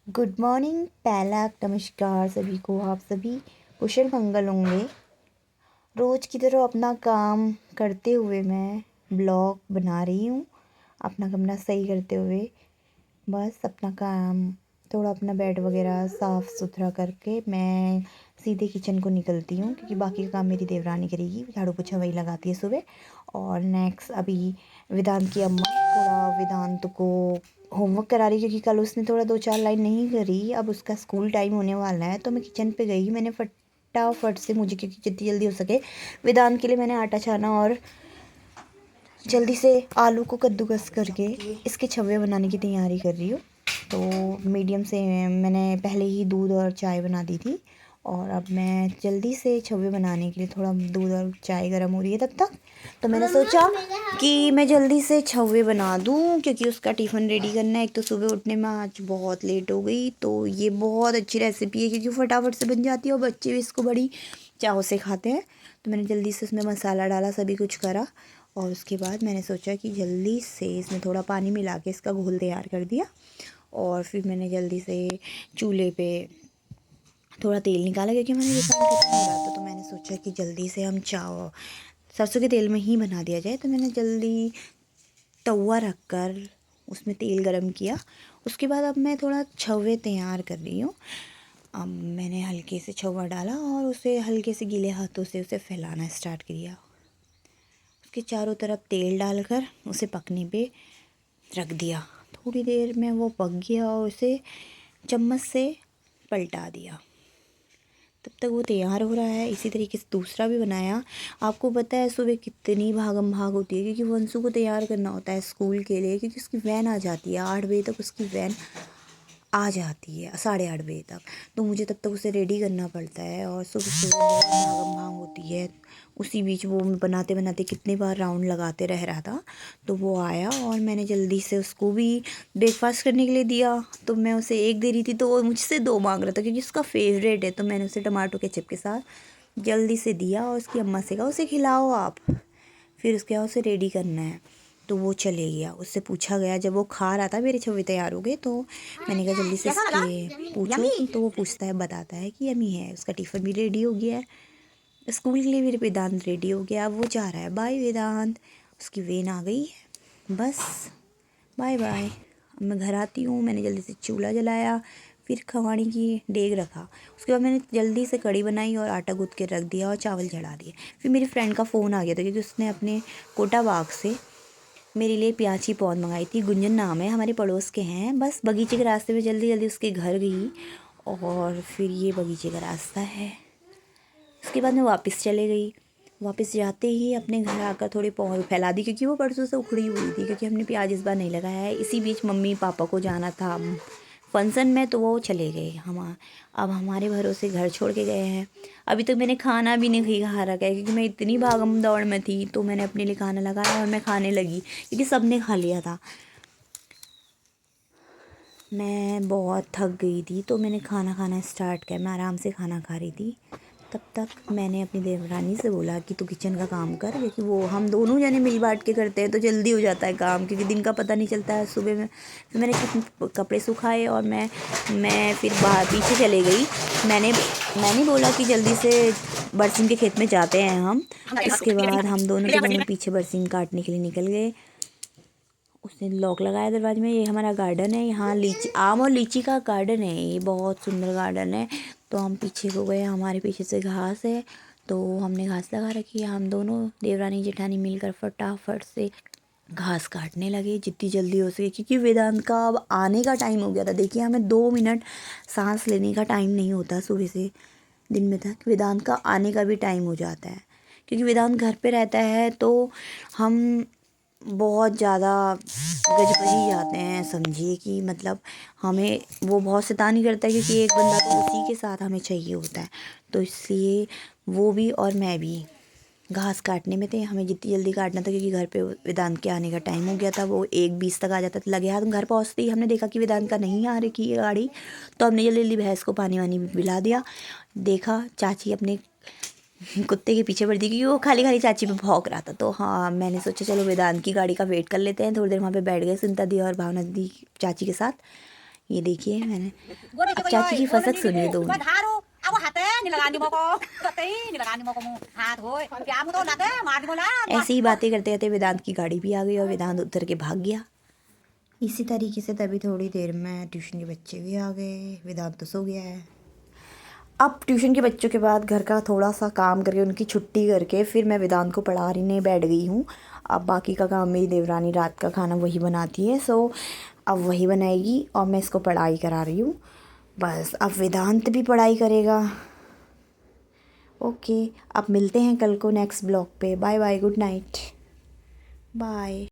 Good morning, पहला नमस्कार सभी को। आप सभी कुशल मंगल होंगे। रोज़ की तरह अपना काम करते हुए मैं ब्लॉग बना रही हूँ, अपना कमरा सही करते हुए। बस अपना काम, थोड़ा अपना बेड वगैरह साफ़ सुथरा करके मैं सीधे किचन को निकलती हूँ, क्योंकि बाकी का काम मेरी देवरानी करेगी। झाड़ू पोछा वही लगाती है सुबह। और नेक्स्ट अभी वेदांत की अम्मा थोड़ा वेदांत को होमवर्क करा रही, क्योंकि कल उसने थोड़ा 2-4 लाइन नहीं करी। अब उसका स्कूल टाइम होने वाला है, तो मैं किचन पे गई। मैंने फटाफट से, मुझे क्योंकि जितनी जल्दी हो सके, वेदांत के लिए मैंने आटा छाना और जल्दी से आलू को कद्दूकस करके इसके छव्वे बनाने की तैयारी कर रही हूँ। तो मीडियम से मैंने पहले ही दूध और चाय बना दी थी, और अब मैं जल्दी से छव्वे बनाने के लिए, थोड़ा दूध और चाय गर्म हो रही है तब तक, तो मैंने सोचा कि मैं जल्दी से छव्वे बना दूँ, क्योंकि उसका टिफ़िन रेडी करना है। एक तो सुबह उठने में आज बहुत लेट हो गई, तो ये बहुत अच्छी रेसिपी है क्योंकि फटाफट से बन जाती है और बच्चे भी इसको बड़ी चाव से खाते हैं। तो मैंने जल्दी से उसमें मसाला डाला, सभी कुछ करा, और उसके बाद मैंने सोचा कि जल्दी से इसमें थोड़ा पानी मिला के इसका घोल तैयार कर दिया। और फिर मैंने जल्दी से चूल्हे पे थोड़ा तेल निकाला, क्योंकि मैंने रिफाइंड खत्म हो रहा था। तो मैंने सोचा कि जल्दी से हम चाव सरसों के तेल में ही बना दिया जाए। तो मैंने जल्दी तवा रख कर उसमें तेल गरम किया। उसके बाद अब मैं थोड़ा छव्वे तैयार कर रही हूँ। अब मैंने हल्के से छव्वा डाला और उसे हल्के से गीले हाथों से उसे फैलाना स्टार्ट किया। उसके चारों तरफ तेल डालकर उसे पकने पे रख दिया। थोड़ी देर में वो पक गया और उसे चम्मच से पलटा दिया। तब तक वो तैयार हो रहा है। इसी तरीके से दूसरा भी बनाया। आपको पता है सुबह कितनी भागम भाग होती है, क्योंकि वंशु को तैयार करना होता है स्कूल के लिए, क्योंकि उसकी वैन आ जाती है 8 बजे तक। उसकी वैन आ जाती है 8:30 बजे तक, तो मुझे तब तक उसे रेडी करना पड़ता है, और सुबह सुबह बहुत भागम भाग होती है। उसी बीच वो बनाते बनाते कितने बार राउंड लगाते रह रहा था। तो वो आया और मैंने जल्दी से उसको भी ब्रेकफास्ट करने के लिए दिया। तो मैं उसे एक दे रही थी, तो वो मुझसे 2 मांग रहा था, क्योंकि उसका फेवरेट है। तो मैंने उसे टमाटो केचप के साथ जल्दी से दिया, और उसकी अम्मा से कहा उसे खिलाओ आप। फिर उसके बाद उसे रेडी करना है। तो वो चले गया। उससे पूछा गया, जब वो खा रहा था मेरे छवि तैयार हो गए, तो मैंने कहा जल्दी से इसके पूछो। तो वो पूछता है, बताता है कि यमी है। उसका टिफ़िन भी रेडी हो गया है, स्कूल के लिए भी वेदांत रेडी हो गया। अब वो जा रहा है। बाय वेदांत। उसकी वेन आ गई है। बस बाय बाय। अब मैं घर आती हूँ। मैंने जल्दी से चूल्हा जलाया, फिर खवानी की डेग रखा। उसके बाद मैंने जल्दी से कढ़ी बनाई और आटा गूँथ के रख दिया और चावल चढ़ा दिए। फिर मेरी फ्रेंड का फ़ोन आ गया था, क्योंकि उसने अपने कोटा बाग से मेरे लिए प्याची पौध मंगाई थी। गुंजन नाम है, हमारे पड़ोस के हैं। बस बगीचे के रास्ते में जल्दी जल्दी उसके घर गई, और फिर ये बगीचे का रास्ता है। उसके बाद मैं वापस चले गई। वापस जाते ही अपने घर आकर थोड़ी पौध फैला दी, क्योंकि वो परसों से उखड़ी हुई थी, क्योंकि हमने प्याज इस बार नहीं लगाया है। इसी बीच मम्मी पापा को जाना था फंक्शन में, तो वो चले गए। हम अब हमारे भरोसे घर छोड़ के गए हैं। अभी तक मैंने खाना भी नहीं खा रखा है, क्योंकि मैं इतनी भागम दौड़ में थी। तो मैंने अपने लिए खाना लगाया और मैं खाने लगी, क्योंकि सब ने खा लिया था। मैं बहुत थक गई थी, तो मैंने खाना खाना स्टार्ट किया। मैं आराम से खाना खा रही थी। तब तक मैंने अपनी देवरानी से बोला कि तू किचन का काम कर, क्योंकि वो हम दोनों जने मिल बांट के करते हैं, तो जल्दी हो जाता है काम, क्योंकि दिन का पता नहीं चलता है सुबह में। फिर मैंने कपड़े सुखाए और मैं फिर बाहर पीछे चले गई। मैंने बोला कि जल्दी से बरसिन के खेत में जाते हैं हम। इसके बाद हम दोनों के दोनों पीछे बरसिन काटने के लिए निकल गए। उसने लॉक लगाया दरवाजे में। ये हमारा गार्डन है, यहाँ लीची, आम और लीची का गार्डन है। ये बहुत सुंदर गार्डन है। तो हम पीछे को गए। हमारे पीछे से घास है, तो हमने घास लगा रखी है। हम दोनों देवरानी जेठानी मिलकर फटाफट से घास काटने लगे जितनी जल्दी हो सके, क्योंकि वेदांत का अब आने का टाइम हो गया था। देखिए, हमें 2 मिनट सांस लेने का टाइम नहीं होता सुबह से दिन में तक। वेदांत का आने का भी टाइम हो जाता है, क्योंकि वेदांत घर पे रहता है। तो हम बहुत ज़्यादा गजबजी जाते हैं, समझिए कि मतलब हमें वो बहुत शैतानी करता है, क्योंकि एक बंदा तो उसी के साथ हमें चाहिए होता है। तो इसलिए वो भी और मैं भी घास काटने में थे। हमें जितनी जल्दी काटना था, क्योंकि घर पे वेदांत के आने का टाइम हो गया था। वो 1:20 तक आ जाता था। लगे हाथ घर पहुँचते ही हमने देखा कि वेदांत का नहीं आ रही है गाड़ी। तो हमने जल्दी जल्दी भैंस को पानी वानी पिला दिया। देखा चाची अपने कुत्ते के पीछे पड़ दी, क्योंकि वो खाली खाली चाची पे भौंक रहा था। तो हाँ, मैंने सोचा चलो वेदांत की गाड़ी का वेट कर लेते हैं। थोड़ी देर वहाँ पे बैठ गए सुनीता दी और भावना दी चाची के साथ। ये देखिए मैंने अब चाची की फसक सुनिए 2 मिनट। ऐसी ही बातें करते करते वेदांत की गाड़ी भी आ गई और वेदांत उतर के भाग गया। इसी तरीके से तभी थोड़ी देर में ट्यूशन के बच्चे भी आ गए। वेदांत तो सो गया है। अब ट्यूशन के बच्चों के बाद घर का थोड़ा सा काम करके उनकी छुट्टी करके फिर मैं वेदांत को पढ़ाने बैठ गई हूँ। अब बाकी का काम मेरी देवरानी रात का खाना वही बनाती है, सो अब वही बनाएगी और मैं इसको पढ़ाई करा रही हूँ। बस अब वेदांत भी पढ़ाई करेगा। ओके, अब मिलते हैं कल को नेक्स्ट ब्लॉग पे। Bye bye, good night, bye.